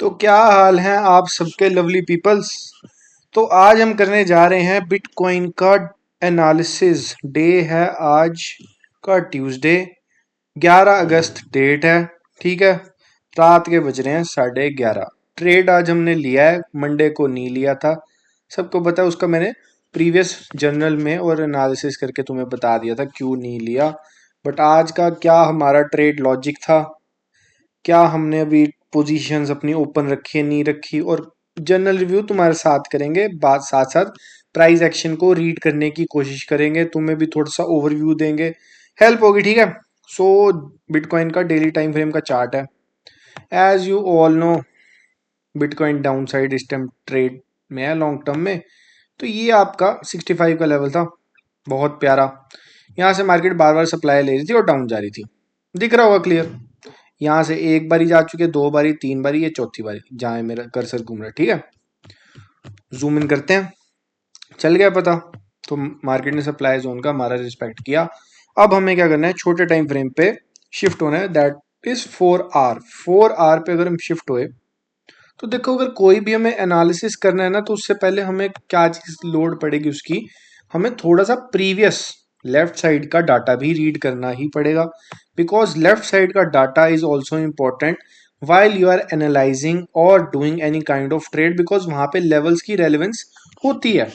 तो क्या हाल है आप सबके लवली पीपल्स। तो आज हम करने जा रहे हैं बिटकॉइन का एनालिसिस। डे है आज का ट्यूसडे, 11 अगस्त डेट है। ठीक है, रात के बज रहे हैं 11:30। ट्रेड आज हमने लिया है, मंडे को नहीं लिया था, सबको पता है। उसका मैंने प्रीवियस जर्नल में और एनालिसिस करके तुम्हें बता दिया था क्यों नहीं लिया। बट आज का क्या हमारा ट्रेड लॉजिक था, क्या हमने अभी पोजीशंस अपनी ओपन रखी है नहीं रखी, और जनरल रिव्यू तुम्हारे साथ करेंगे। बात साथ साथ प्राइस एक्शन को रीड करने की कोशिश करेंगे, तुम्हें भी थोड़ा सा ओवरव्यू देंगे, हेल्प होगी। ठीक है। सो बिटकॉइन का डेली टाइम फ्रेम का चार्ट है। As you all know, bitcoin down side इस टाइम ट्रेड में है लॉन्ग टर्म में। तो ये आपका 65 का लेवल था, बहुत प्यारा। यहाँ से मार्केट बार बार सप्लाई ले रही थी और डाउन जा रही थी, दिख रहा होगा क्लियर। यहाँ से एक बारी जा चुके, दो बारी, तीन बारी, ये चौथी बारी जहाँ मेरा कर्सर घूम रहा है। ठीक है, जूम इन करते हैं, चल गया पता। तो मार्केट ने सप्लाई जोन का हमारा रिस्पेक्ट किया। अब हमें क्या करना है, छोटे टाइम फ्रेम पे शिफ्ट होना है, दैट इज 4 आवर। 4 आवर पे अगर हम शिफ्ट हुए तो देखो, अगर कोई भी हमें एनालिसिस करना है ना, तो उससे पहले हमें क्या चीज लोड पड़ेगी उसकी, हमें थोड़ा सा प्रीवियस लेफ्ट साइड का डाटा भी रीड करना ही पड़ेगा, बिकॉज लेफ्ट साइड का data is also important while you are analysing और doing any kind of trade, because वहां पे लेवल्स की रेलेवेंस होती है।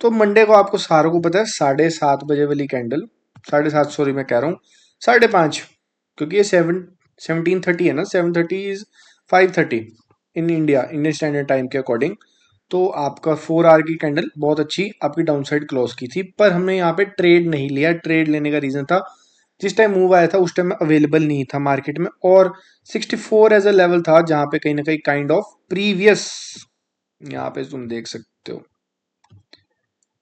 तो मंडे को आपको सारों को पता है 7:30 बजे वाली कैंडल, 7:30 सॉरी मैं कह रहा हूँ 5:30, क्योंकि ये 17:30 है ना, 7:30 is 5:30 in Indian standard time के अकॉर्डिंग। तो आपका 4 आवर की कैंडल बहुत अच्छी आपकी डाउन साइड क्लोज की थी, पर हमने यहाँ पे ट्रेड नहीं लिया। ट्रेड लेने का रीजन था, जिस टाइम मूव आया था उस टाइम अवेलेबल नहीं था मार्केट में, और 64 एज अ लेवल था जहां पे कहीं ना कहीं काइंड ऑफ प्रीवियस, यहाँ पे तुम देख सकते हो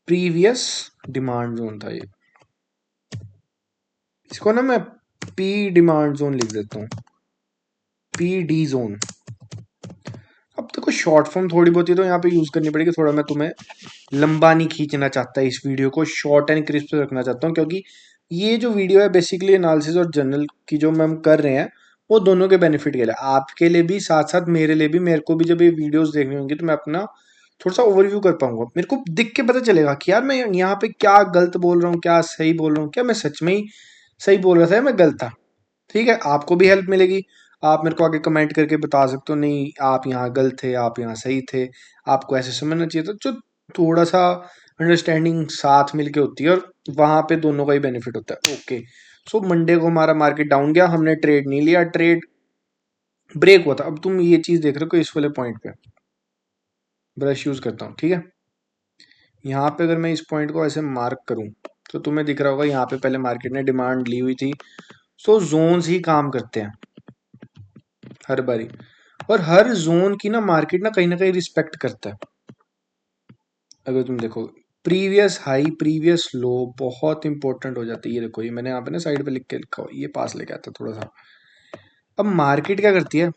प्रीवियस डिमांड जोन था ये। इसको ना मैं पी डिमांड जोन लिख देता हूँ, पी डी जोन। अब देखो शॉर्ट फॉर्म थोड़ी बहुत ही तो यहाँ पे यूज करनी पड़ेगी। थोड़ा मैं तुम्हें लंबा नहीं खींचना चाहता, इस वीडियो को शॉर्ट एंड क्रिस्प रखना चाहता हूँ, क्योंकि ये जो वीडियो है बेसिकली एनालिसिस और जर्नल की जो हम कर रहे हैं, वो दोनों के बेनिफिट के लिए, आपके लिए भी, साथ साथ मेरे लिए भी। मेरे को भी जब ये वीडियोस देखनी होंगी तो मैं अपना थोड़ा सा ओवरव्यू कर पाऊंगा, मेरे को दिख के पता चलेगा कि यार मैं यहाँ पे क्या गलत बोल रहा हूँ, क्या सही बोल रहा हूँ, क्या मैं सच में ही सही बोल रहा था या मैं गलत था। ठीक है, आपको भी हेल्प मिलेगी। आप मेरे को आगे कमेंट करके बता सकते हो, नहीं आप यहाँ गलत थे, आप यहाँ सही थे, आपको ऐसे समझना चाहिए था। जो थोड़ा सा अंडरस्टैंडिंग साथ मिलके होती है, और वहां पे दोनों का ही बेनिफिट होता है। ओके, सो मंडे को हमारा मार्केट डाउन गया, हमने ट्रेड नहीं लिया, ट्रेड ब्रेक हुआ था। अब तुम ये चीज देख रहे हो इस वाले पॉइंट पे, ब्रश यूज करता हूँ। ठीक है, यहाँ पे अगर मैं इस पॉइंट को ऐसे मार्क करूँ तो तुम्हें दिख रहा होगा यहाँ पे पहले मार्केट ने डिमांड ली हुई थी। सो जोन्स ही काम करते हैं हर बारी, और हर जोन की ना कहीं रिस्पेक्ट करता है। अगर तुम देखो प्रीवियस हाई प्रीवियस लो बहुत इंपॉर्टेंट हो जाती है। ये देखो, ये मैंने यहाँ पे ना साइड पे लिख के लिखा हुआ, ये पास लेके आता थोड़ा सा। अब मार्केट क्या करती है,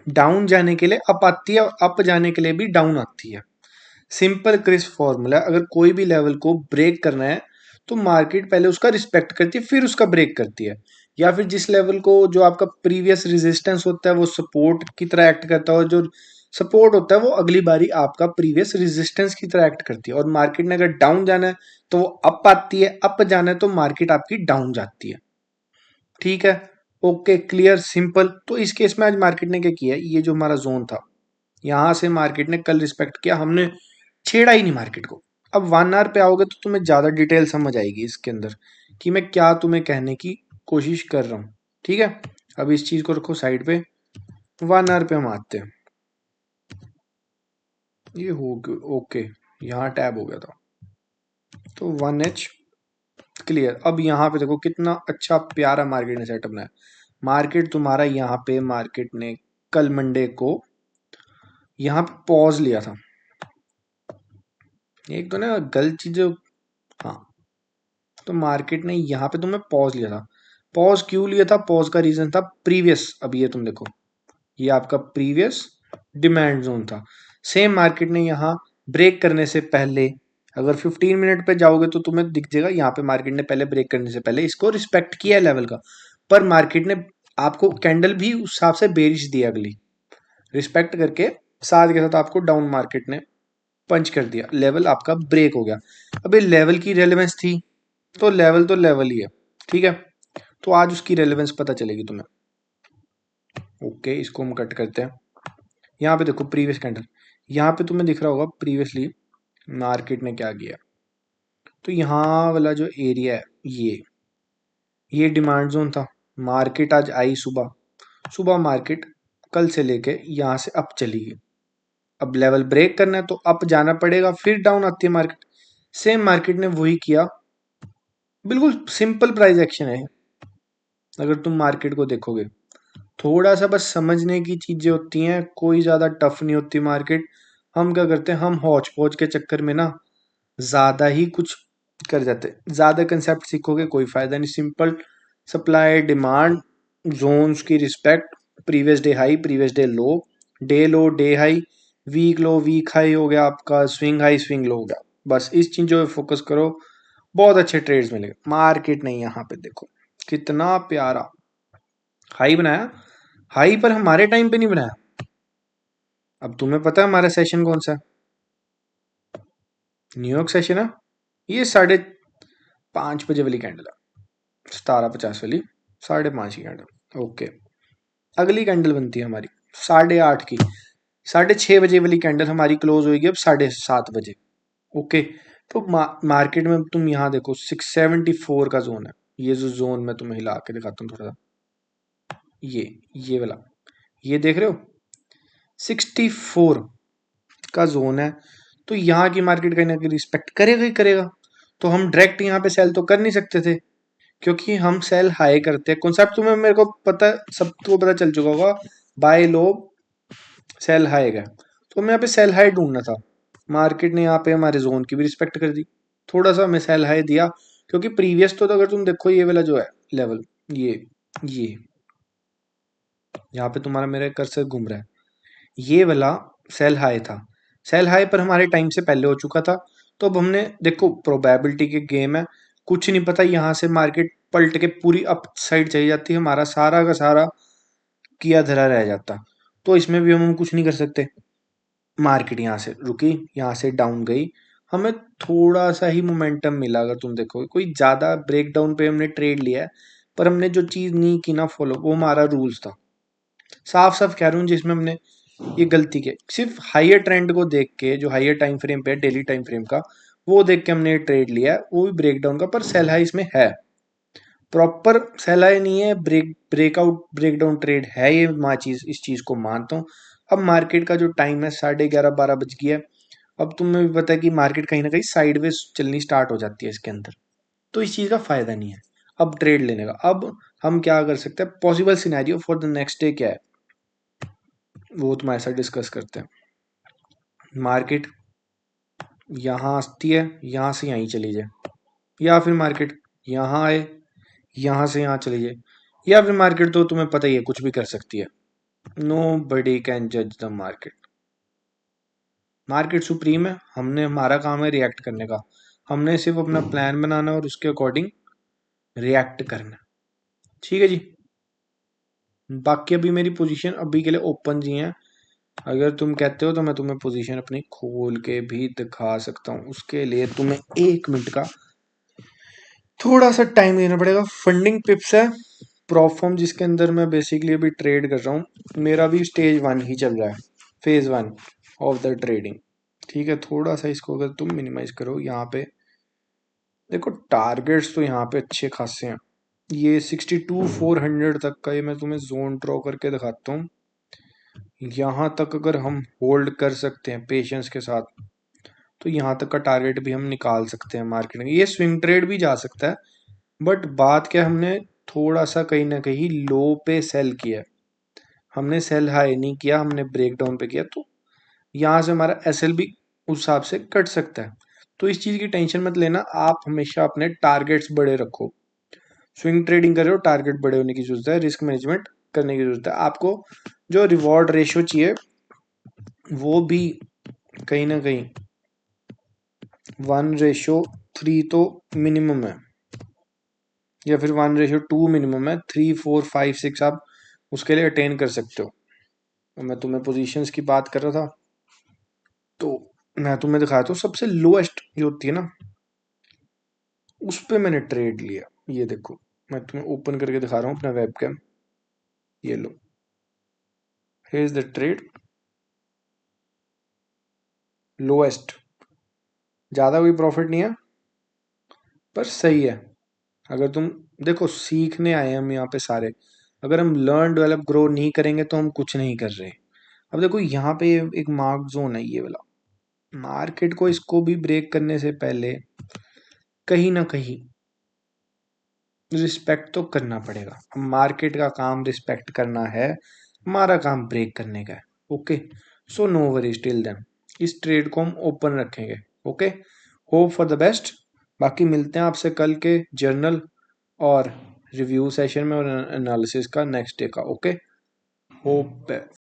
डाउन जाने के लिए अप आती है, अप जाने के लिए भी डाउन आती है। सिंपल क्रिस्प फॉर्मूला, अगर कोई भी लेवल को ब्रेक करना है तो मार्केट पहले उसका रिस्पेक्ट करती है, फिर उसका ब्रेक करती है। या फिर जिस लेवल को, जो आपका प्रीवियस रेजिस्टेंस होता है, वो सपोर्ट की तरह एक्ट करता है, और जो सपोर्ट होता है वो अगली बारी आपका प्रीवियस रेजिस्टेंस की तरह एक्ट करती है। और मार्केट ने अगर डाउन जाना है तो वो अप आती है, अप जाना है तो मार्केट आपकी डाउन जाती है। ठीक है, ओके, क्लियर, सिंपल। तो इस केस में आज मार्केट ने क्या किया, ये जो हमारा जोन था, यहां से मार्केट ने कल रिस्पेक्ट किया, हमने छेड़ा ही नहीं मार्केट को। अब 1 आवर पे आओगे तो तुम्हें ज्यादा डिटेल समझ आएगी इसके अंदर कि मैं क्या तुम्हें कहने की कोशिश कर रहा हूँ। ठीक है, अब इस चीज को रखो साइड पे, 1 आवर पे हम आते हैं। ये हो गया ओके, यहाँ टैब हो गया था, तो 1H क्लियर। अब यहाँ पे देखो कितना अच्छा प्यारा मार्केट ने सेटअप बनाया। मार्केट तुम्हारा यहाँ पे, मार्केट ने कल मंडे को यहाँ पे पॉज लिया था। एक तो ना गलत चीज, हाँ, तो मार्केट ने यहाँ पे तुम्हें पॉज लिया था। पॉज क्यों लिया था, पॉज का रीजन था प्रीवियस। अब ये तुम देखो, ये आपका प्रीवियस डिमांड जोन था। सेम मार्केट ने यहाँ ब्रेक करने से पहले, अगर 15 मिनट पे जाओगे तो तुम्हें दिख जाएगा यहाँ पे मार्केट ने पहले ब्रेक करने से पहले इसको रिस्पेक्ट किया है लेवल का, पर मार्केट ने आपको कैंडल भी उस हिसाब से बेरिश दी अगली, रिस्पेक्ट करके साथ के साथ आपको डाउन मार्केट ने पंच कर दिया, लेवल आपका ब्रेक हो गया। अभी लेवल की रेलेवेंस थी तो लेवल ही है, ठीक है। तो आज उसकी रेलेवेंस पता चलेगी तुम्हें। ओके, इसको हम कट करते हैं। यहाँ पे देखो प्रीवियस कैंडल, यहाँ पे तुम्हें दिख रहा होगा प्रीवियसली मार्केट ने क्या किया। तो यहाँ वाला जो एरिया है ये डिमांड जोन था। मार्केट आज आई सुबह, सुबह मार्केट कल से लेके यहाँ से अप चली गई। अब लेवल ब्रेक करना है तो अप जाना पड़ेगा, फिर डाउन आती है मार्केट। सेम मार्केट ने वही किया, बिल्कुल सिंपल प्राइस एक्शन है। अगर तुम मार्केट को देखोगे, थोड़ा सा बस समझने की चीजें होती हैं, कोई ज्यादा टफ नहीं होती मार्केट। हम क्या करते हैं, हम हौच पौच के चक्कर में ना ज्यादा ही कुछ कर जाते हैं। ज्यादा कंसेप्ट सीखोगे कोई फायदा नहीं। सिंपल सप्लाई डिमांड जोन्स की respect, previous day high previous day low day high, week low week high हो गया आपका, स्विंग हाई स्विंग लो हो गया। बस इस चीजों पे फोकस करो, बहुत अच्छे ट्रेड्स मिलेंगे। मार्केट नहीं, यहाँ पे देखो कितना प्यारा हाई बनाया, हाई पर हमारे टाइम पे नहीं बनाया। अब तुम्हें पता है हमारा सेशन कौन सा है? न्यूयॉर्क सेशन है। ये 5:30 वाली कैंडल है, 17:50 वाली, 5:30 की कैंडल। ओके, अगली कैंडल बनती है हमारी 8:30 की, 6:30 वाली कैंडल हमारी क्लोज होगी अब 7:30 बजे। ओके, तो मार्केट में तुम यहाँ देखो 674 का जोन है। ये जो जोन मैं तुम्हें हिला के दिखाता हूँ थोड़ा सा, ये वाला, ये देख रहे हो 64 का जोन है। तो यहाँ की मार्केट कहीं ना कहीं रिस्पेक्ट करेगा ही करेगा। तो हम डायरेक्ट यहाँ पे सेल तो कर नहीं सकते थे, क्योंकि हम सेल हाई करते हैं। कॉन्सेप्ट तुम्हें मेरे को पता, सबको पता चल चुका होगा, बाय लो सेल हाई का। तो हमें यहाँ पे सेल हाई ढूंढना था। मार्केट ने यहाँ पे हमारे जोन की भी रिस्पेक्ट कर दी, थोड़ा सा हमें सेल हाई दिया। क्योंकि प्रीवियस तो अगर तुम देखो ये वाला जो है लेवल, ये यहाँ पे तुम्हारा मेरा कर्सर घूम रहा है, ये वाला सेल हाई था। सेल हाई पर हमारे टाइम से पहले हो चुका था। तो अब हमने देखो, प्रोबेबिलिटी के गेम है, कुछ नहीं पता, यहाँ से मार्केट पलट के पूरी अप साइड चली जाती है, हमारा सारा का सारा किया धरा रह जाता। तो इसमें भी हम कुछ नहीं कर सकते। मार्केट यहाँ से रुकी, यहाँ से डाउन गई, हमें थोड़ा सा ही मोमेंटम मिला। अगर तुम देखोगे कोई ज्यादा ब्रेकडाउन पे हमने ट्रेड लिया है, पर हमने जो चीज नहीं की ना फॉलो, वो हमारा रूल्स था। साफ साफ कह रहा हूँ, जिसमें हमने ये गलती की, सिर्फ हाइयर ट्रेंड को देख के, जो हाइयर टाइम फ्रेम पे है, डेली टाइम फ्रेम का, वो देख के हमने ट्रेड लिया है, वो भी ब्रेकडाउन का। पर सेल हाई इसमें है, प्रॉपर सेल हाई नहीं है, ब्रेकआउट ब्रेकडाउन ट्रेड है ये। मैं चीज इस चीज को मानता हूँ। अब मार्केट का जो टाइम है 11:30 12 बज गया है। अब तुम्हें भी पता है कि मार्केट कहीं ना कहीं साइडवेज चलनी स्टार्ट हो जाती है इसके अंदर। तो इस चीज का फायदा नहीं है अब ट्रेड लेने का। अब हम क्या कर सकते हैं, possible scenario for the next day क्या है, वो तुम्हारे साथ डिस्कस करते हैं। मार्केट यहाँ आती है, यहाँ से यहीं चली जाए, या फिर मार्केट यहाँ आए, यहाँ से यहाँ चली जाए, या फिर मार्केट तो तुम्हें पता ही है कुछ भी कर सकती है। नो बडी कैन जज द मार्केट। मार्केट सुप्रीम है, हमने, हमारा काम है रिएक्ट करने का। हमने सिर्फ अपना प्लान बनाना और उसके अकॉर्डिंग रिएक्ट करना। ठीक है जी। बाकी अभी मेरी पोजीशन अभी के लिए ओपन जी है। अगर तुम कहते हो तो मैं तुम्हें पोजीशन अपनी खोल के भी दिखा सकता हूँ। उसके लिए तुम्हें 1 मिनट का थोड़ा सा टाइम देना पड़ेगा। फंडिंग पिप्स है प्रॉफॉर्म, जिसके अंदर मैं बेसिकली अभी ट्रेड कर रहा हूँ। मेरा भी स्टेज 1 ही चल रहा है, फेज 1 ऑफ द ट्रेडिंग। ठीक है, थोड़ा सा इसको अगर तुम मिनिमाइज करो, यहाँ पे देखो टारगेट्स तो यहाँ पे अच्छे खासे हैं। ये 62,400 तक का, ये मैं तुम्हें जोन ड्रॉ करके दिखाता हूँ। यहाँ तक अगर हम होल्ड कर सकते हैं पेशेंस के साथ, तो यहाँ तक का टारगेट भी हम निकाल सकते हैं मार्केट में। ये स्विंग ट्रेड भी जा सकता है, बट बात क्या, हमने थोड़ा सा कहीं ना कहीं लो पे सेल किया। हमने सेल हाई नहीं किया, हमने ब्रेक डाउन पे किया। तो यहाँ से हमारा एसएल भी उस हिसाब से कट सकता है। तो इस चीज की टेंशन मत लेना, आप हमेशा अपने टारगेट्स बड़े रखो। स्विंग ट्रेडिंग कर रहे हो, टारगेट बड़े होने की जरूरत है, रिस्क मैनेजमेंट करने की जरूरत है आपको। जो रिवॉर्ड रेशियो चाहिए वो भी कहीं ना कहीं 1:3 तो मिनिमम है, या फिर 1:2 मिनिमम है। 3 4 5 6 आप उसके लिए अटेन कर सकते हो। और मैं तुम्हें पोजीशंस की बात कर रहा था, तो मैं तुम्हें दिखाता हूँ सबसे लोएस्ट जो होती है ना, उस पे मैंने ट्रेड लिया। ये देखो, मैं तुम्हें ओपन करके दिखा रहा हूँ अपना वेबकैम। ये लो, here is the trade, lowest. ज़्यादा कोई प्रॉफिट नहीं है, पर सही है। अगर तुम देखो, सीखने आए हैं हम यहाँ पे सारे, अगर हम लर्न डेवलप ग्रो नहीं करेंगे तो हम कुछ नहीं कर रहे। अब देखो यहाँ पे एक मार्क जोन है ये वाला, मार्केट को इसको भी ब्रेक करने से पहले कहीं ना कहीं रिस्पेक्ट तो करना पड़ेगा। अब मार्केट का काम रिस्पेक्ट करना है, हमारा काम ब्रेक करने का है। Okay, so no worry till then, इस ट्रेड को हम ओपन रखेंगे। Okay, hope for the best. बाकी मिलते हैं आपसे कल के जर्नल और रिव्यू सेशन में और एनालिसिस का नेक्स्ट डे का। Okay, hope